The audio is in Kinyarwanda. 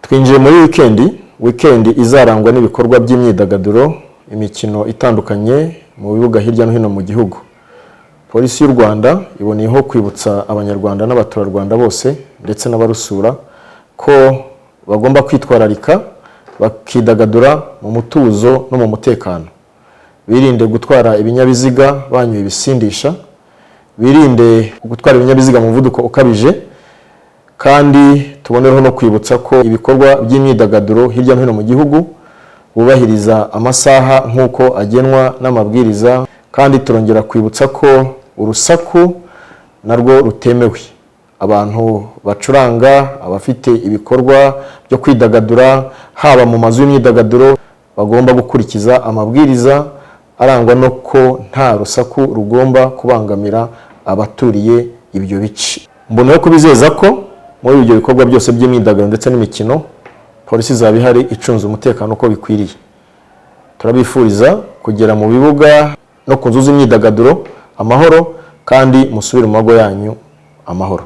Twinjiye muri weekend izarangwa n'ibikorwa by'imyidagaduro, imikino itandukanye mu bibuga hirya no hino mu gihugu. Polisi y'u Rwanda iboneyeho kwibutsa abanyarwanda n'abaturarwanda bose ndetse n'abarusura ko bagomba kwitwararika bakidagadura mu mutuzo no mu mutekano. Birinde gutwara ibinyabiziga banyuye ibisindisha, birinde gutwara ibinyabiziga mu muvuduko ukabije, kandi tubonereho no kwibutsa ko ibikorwa by'imyidagaduro hirya no hino mu gihugu bubahiriza amasaha nk'uko agenwa n'amabwiriza, kandi turongera kwibutsa ko urusaku narwo rutemewe. Abantu bacuranga, abafite ibikorwa byo kwidagadura haba mu mazu y'imyidagaduro bagomba gukurikiza amabwiriza arangwa no ko nta rusaku rugomba kubangamira abaturiye ibyo bice. Mboneyeho kubizeza ko muri ibyo bikorwa byose by'imyidagaduro ndetse n'imikino polisi izaba ihari icunze umutekano uko bikwiriye. Turabifuriza kugera mu bibuga no ku nzu z'imyidagaduro amahoro, kandi musubire mu mago yanyu amahoro.